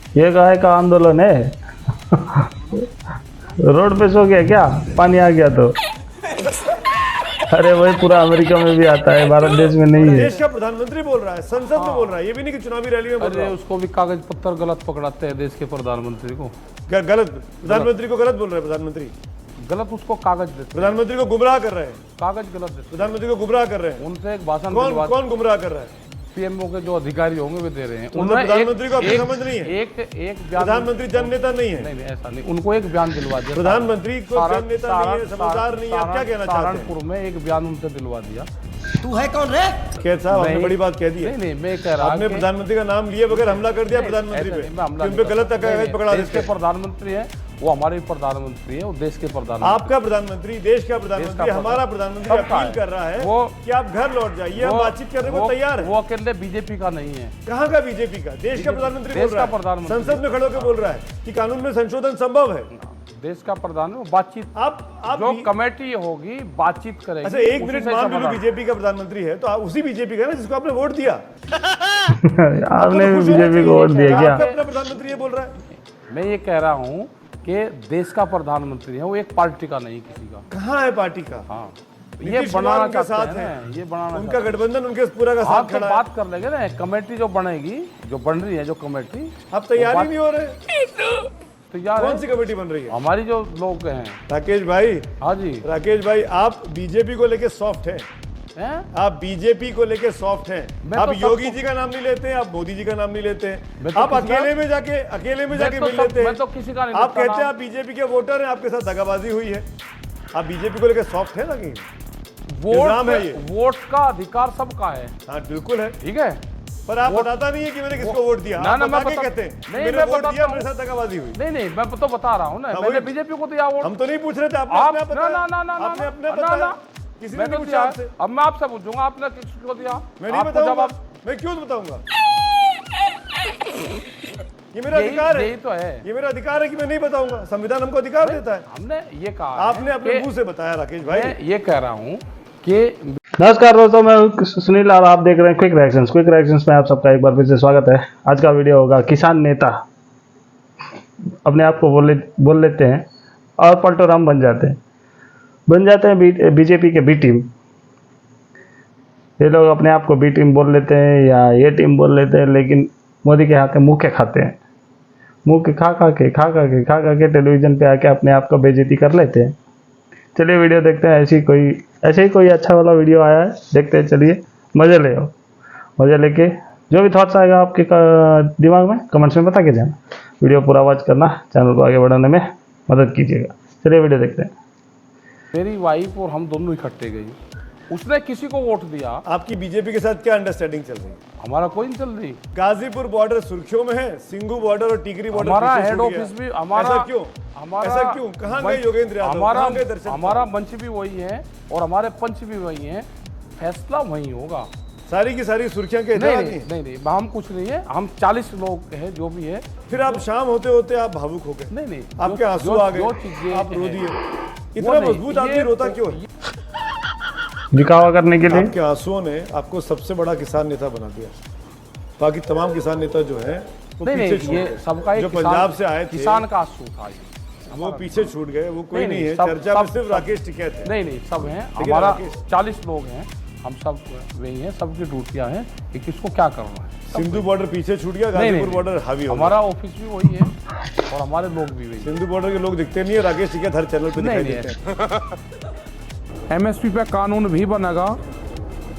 ये काहे का आंदोलन है? रोड पे सो गया क्या? पानी आ गया तो? अरे वही पूरा अमेरिका में भी आता है, भारत देश में नहीं है। देश का प्रधानमंत्री बोल रहा है, संसद में बोल रहा है, ये भी नहीं कि चुनावी रैली में बोल रहा है। उसको भी कागज पत्तर गलत पकड़ाते हैं देश के प्रधानमंत्री को। गलत प्रधानमंत्री को गलत बोल रहे हैं, प्रधानमंत्री गलत उसको कागज देते, प्रधानमंत्री को गुमराह कर रहे हैं, कागज गलत देते, प्रधानमंत्री को गुमराह कर रहे हैं। उनसे एक भाषण कौन गुमराह कर रहा है? पीएमओ के जो अधिकारी होंगे वे दे रहे हैं। उन्होंने प्रधानमंत्री को अपनी समझ नहीं है। एक बयान, प्रधानमंत्री जननेता नहीं है। नहीं ऐसा नहीं, उनको एक बयान दिलवा दिया। प्रधानमंत्री को जननेता नहीं है, समझदार नहीं है। आप क्या कहना चाहते हैं? सहारनपुर में एक बयान उनसे दिलवा दिया। तू है कौन रे? कैद साहब, आपने बड़ी बात कह दी है। नहीं मैं कह रहा हूं आपने प्रधानमंत्री का नाम लिए बगैर हमला कर दिया प्रधानमंत्री पे, उन पे गलत कागज पकड़ा देश के प्रधानमंत्री है वो, हमारे प्रधानमंत्री है वो, देश के प्रधानमंत्री। आपका प्रधानमंत्री, देश का प्रधानमंत्री, हमारा प्रधानमंत्री अपील कर रहा है कि आप घर लौट जाइए, हम बातचीत करने को तैयार है। वो अकेले बीजेपी का नहीं है। कहाँ का बीजेपी का? देश का प्रधानमंत्री बोल रहा है, संसद में खड़े होकर बोल रहा है कि कानून में संशोधन संभव है। देश का प्रधान बातचीत, आप जो कमेटी होगी बातचीत करेगी। अच्छा एक मिनट, मान लो बीजेपी का प्रधानमंत्री है तो आप उसी बीजेपी का ना जिसको आपने वोट दिया। आपने भी बीजेपी को वोट दिया क्या? अपना प्रधानमंत्री ये बोल रहा है। मैं ये कह रहा हूँ कि देश का प्रधानमंत्री है वो, एक पार्टी का नहीं, किसी का। कहाँ है पार्टी का? हाँ ये बनाना के साथ है, ये बनाना उनका गठबंधन उनके पूरा का साथ खड़ा है। बात कर लेंगे ना, कमेटी जो बनेगी, जो बन रही है जो कमेटी, आप तैयार ही नहीं हो रहे। तैयार कौन सी कमेटी बन रही है? हमारी जो लोग हैं। राकेश भाई, हाँ जी राकेश भाई, आप बीजेपी को लेके सॉफ्ट हैं। आप बीजेपी को लेके सॉफ्ट हैं। आप योगी जी का नाम नहीं लेते हैं, आप मोदी जी का नाम नहीं लेते हैं, आप अकेले में जाके मिल लेते हैं। आप कहते हैं आप बीजेपी के वोटर हैं, आपके साथ दगाबाजी हुई है। आप बीजेपी को लेकर सॉफ्ट है ना? कि वोट का अधिकार सबका है। हाँ बिल्कुल है, ठीक है, पर आप बताता नहीं है कि मैंने किसको वोट दिया। ना मैं कहते हैं मैंने वोट दिया, मेरे साथ दगाबाजी हुई। नहीं मैं तो बता रहा हूँ ना, मैंने बीजेपी को दिया वोट। हम तो नहीं पूछ रहे थे, आपने अपने बताया, किसी ने नहीं पूछा आपसे। अब मैं आपसे पूछूंगा आपने किसको दिया? मैं नहीं बताऊंगा। मैं क्यों बताऊंगा? ये मेरा अधिकार है, यही तो है, ये मेरा अधिकार है कि मैं नहीं बताऊंगा। संविधान हमको अधिकार देता है। हमने ये कहा, आपने अपने मुंह से बताया राकेश भाई। मैं ये कह रहा हूँ कि नमस्कार दोस्तों, मैं सुनील और आप देख रहे हैं क्विक रिएक्शंस में आप सबका एक बार फिर से स्वागत है। आज का वीडियो होगा किसान नेता अपने आप को बोल लेते हैं और पलटो राम बन जाते हैं बीजेपी के बी टीम। ये लोग अपने आप को बी टीम बोल लेते हैं या ये टीम बोल लेते हैं, लेकिन मोदी के हाथ में मुँह के खाते हैं। मुँह के खा के टेलीविज़न पे आके अपने आप को बेइज्जती कर लेते हैं। चलिए वीडियो देखते हैं। ऐसे ही कोई अच्छा वाला वीडियो आया है, देखते हैं। चलिए मज़े लेके जो भी थॉट्स आएगा आपके दिमाग में कमेंट्स में बता के जाना। वीडियो पूरा वॉच करना, चैनल को आगे बढ़ाने में मदद कीजिएगा। चलिए वीडियो देखते हैं। मेरी वाइफ और हम दोनों इकट्ठे गई, उसने किसी को वोट दिया। आपकी बीजेपी के साथ क्या अंडरस्टैंडिंग चल रही है? हमारा कोई नहीं चल रही। गाजीपुर बॉर्डर सुर्खियों में है, सिंगू बॉर्डर और टिकरी बॉर्डर हमारा हेड ऑफिस भी ऐसा क्यों? कहाँ गए योगेंद्र यादव? हमारा मंच भी वही है और हमारे पंच भी वही है, फैसला वही होगा। सारी की सारी सुर्खियां के नहीं, हम कुछ नहीं है, हम 40 लोग हैं जो भी है। फिर आप शाम होते होते आप भावुक हो गए। नहीं आपके आंसू आ गए, आप रो दिए। इतना मजबूत आदमी रोता क्यों है? दिखावा करने के लिए। आपके आंसुओं ने आपको सबसे बड़ा किसान नेता बना दिया। बाकी तमाम किसान नेता जो है वो पीछे छूट गए। सबका जो पंजाब से आए थे, किसान का आंसू था, वो पीछे छूट गए। वो कोई नहीं है चर्चा में, सिर्फ राकेश टिकैत है। नहीं सब हैं, हमारा 40 लोग हैं, हम सब वही हैं, सबकी ड्यूटियां हैं कि किसको क्या करना है। सिंधु बॉर्डर पीछे छूट गया, गाजीपुर बॉर्डर हावी हो गया। हमारा ऑफिस भी वही है और हमारे लोग भी वही। सिंधु बॉर्डर के लोग दिखते नहीं है, राकेश टिकैत हर चैनल पे दिखाई देते हैं। MSP पे कानून भी बनेगा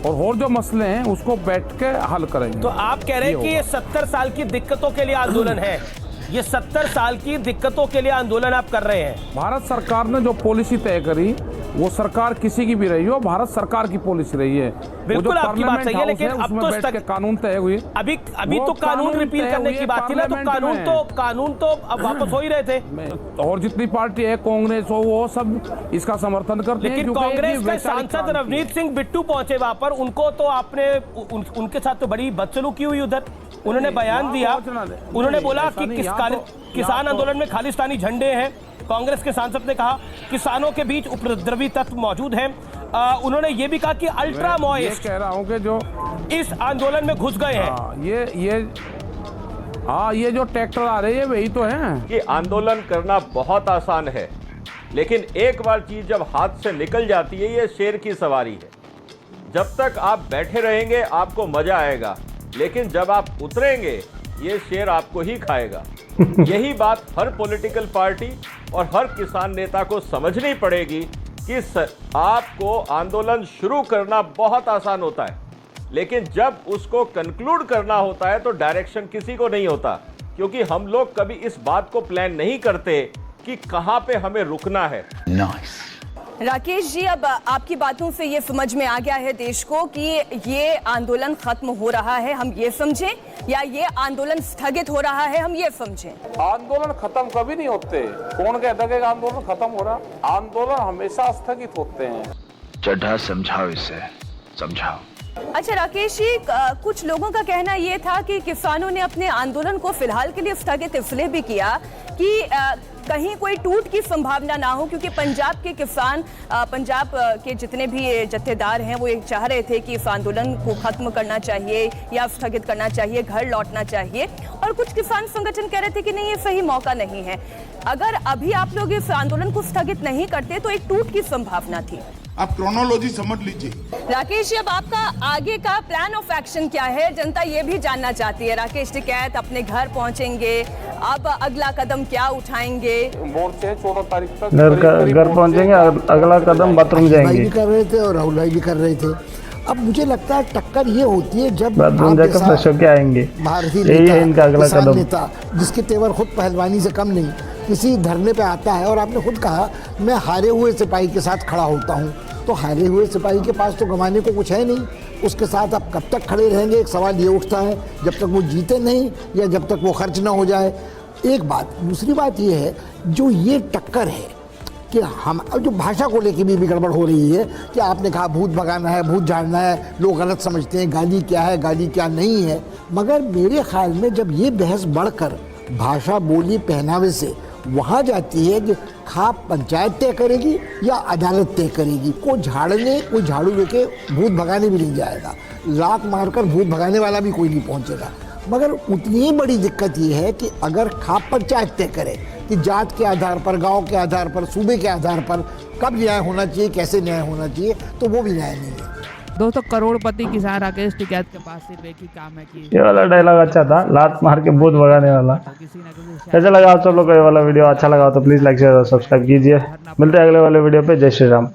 और जो मसले हैं उसको बैठ के हल करेंगे। तो आप कह रहे हैं कि ये 70 साल की दिक्कतों के लिए आंदोलन है, ये 70 साल की दिक्कतों के लिए आंदोलन आप कर रहे हैं। भारत सरकार ने जो पॉलिसी तय करी, वो सरकार किसी की भी रही हो, भारत सरकार की पॉलिसी रही है। बिल्कुल आपकी बात सही है, लेकिन अब तो कानून तय हुए, अभी तो कानून रिपील करने की बात थी ना, तो कानून तो अब वापस हो ही रहे थे। और जितनी पार्टी है, कांग्रेस हो, वो सब इसका समर्थन करते हैं। लेकिन कांग्रेस के सांसद रवनीत सिंह बिट्टू पहुंचे वहां पर, उनको तो आपने उनके साथ तो बड़ी बदसलूकी हुई उधर। उन्होंने बयान दिया, उन्होंने बोला कि किसान आंदोलन में खालिस्तानी झंडे हैं। कांग्रेस के सांसद ने कहा किसानों के बीच उपद्रवी तत्व मौजूद हैं। उन्होंने ये भी कहा कि अल्ट्रा मॉइस्ट, कह रहा हूं कि जो इस आंदोलन में घुस गए हैं। ये हाँ, ये जो ट्रैक्टर आ रहे हैं वही तो हैं कि आंदोलन करना बहुत आसान है, लेकिन एक बार चीज जब हाथ से निकल जाती है, ये शेर की सवारी है। जब तक आप बैठे रहेंगे आपको मजा आएगा, लेकिन जब आप उतरेंगे ये शेर आपको ही खाएगा। यही बात हर पॉलिटिकल पार्टी और हर किसान नेता को समझनी पड़ेगी कि आपको आंदोलन शुरू करना बहुत आसान होता है, लेकिन जब उसको कंक्लूड करना होता है तो डायरेक्शन किसी को नहीं होता, क्योंकि हम लोग कभी इस बात को प्लान नहीं करते कि कहां पे हमें रुकना है। राकेश जी, अब आपकी बातों से ये समझ में आ गया है देश को कि ये आंदोलन खत्म हो रहा है, हम ये समझें, या ये आंदोलन स्थगित हो रहा है, हम ये समझें? आंदोलन खत्म कभी नहीं होते। कौन कहता है कि आंदोलन खत्म हो रहा? आंदोलन हमेशा स्थगित होते हैं। चड्ढा समझाओ इसे, समझाओ। अच्छा राकेश जी, कुछ लोगों का कहना ये था कि किसानों ने अपने आंदोलन को फिलहाल के लिए स्थगित इसलिए भी किया कि कहीं कोई टूट की संभावना ना हो, क्योंकि पंजाब के किसान, पंजाब के जितने भी जत्थेदार हैं वो ये चाह रहे थे कि इस आंदोलन को खत्म करना चाहिए या स्थगित करना चाहिए, घर लौटना चाहिए। और कुछ किसान संगठन कह रहे थे कि नहीं, ये सही मौका नहीं है। अगर अभी आप लोग इस आंदोलन को स्थगित नहीं करते तो एक टूट की संभावना थी। आप क्रोनोलॉजी समझ लीजिए। राकेश जी, अब आपका आगे का प्लान ऑफ एक्शन क्या है? जनता ये भी जानना चाहती है। राकेश टिकैत अपने घर पहुंचेंगे, अब अगला कदम क्या उठाएंगे? मोर्चे 14 तारीख तक घर पहुंचेंगे, अगला कदम बाथरूम जाएंगे। भी कर रहे थे और राहुल भाई भी कर रहे थे। अब मुझे लगता है टक्कर ये होती है जब बाथरूम जाकर फ्रेश होके आएंगे। भारतीय यही है इनका अगला कदम। नेता जिसके तेवर खुद पहलवानी से कम नहीं, किसी धरने पे आता है और आपने खुद कहा मैं हारे हुए सिपाही के साथ खड़ा होता हूँ, तो हारे हुए सिपाही के पास तो गंवाने को कुछ है नहीं, उसके साथ आप कब तक खड़े रहेंगे? एक सवाल ये उठता है, जब तक वो जीते नहीं या जब तक वो खर्च ना हो जाए। एक बात, दूसरी बात ये है जो ये टक्कर है कि हम जो भाषा को लेकर भी गड़बड़ हो रही है कि आपने कहा भूत भगाना है, भूत झाड़ना है, लोग गलत समझते हैं गाली क्या है गाली क्या नहीं है। मगर मेरे ख्याल में जब ये बहस बढ़कर भाषा बोली पहनावे से वहाँ जाती है कि खा पंचायत तय करेगी या अदालत तय करेगी, कोई झाड़ने कोई झाड़ू लेके भूत भगाने भी नहीं जाएगा, लात मारकर भूत भगाने वाला भी कोई नहीं पहुँचेगा। मगर उतनी ही बड़ी दिक्कत ये है कि अगर खाप पंचायत तय करे कि जात के आधार पर, गांव के आधार पर, सूबे के आधार पर कब न्याय होना चाहिए, कैसे न्याय होना चाहिए, तो वो भी न्याय नहीं है। दोस्तों, करोड़पति किसान राकेश टिकैत के पास सिर्फ एक ही काम है कि ये वाला डायलॉग अच्छा था, लात मार के भूत भगाने वाला। किसी न किसी कैसा लगा आप सब लोग को ये वाला वीडियो? अच्छा लगा तो प्लीज लाइक शेयर और सब्सक्राइब कीजिए। मिलते हैं अगले वाले वीडियो पे। जय श्री राम।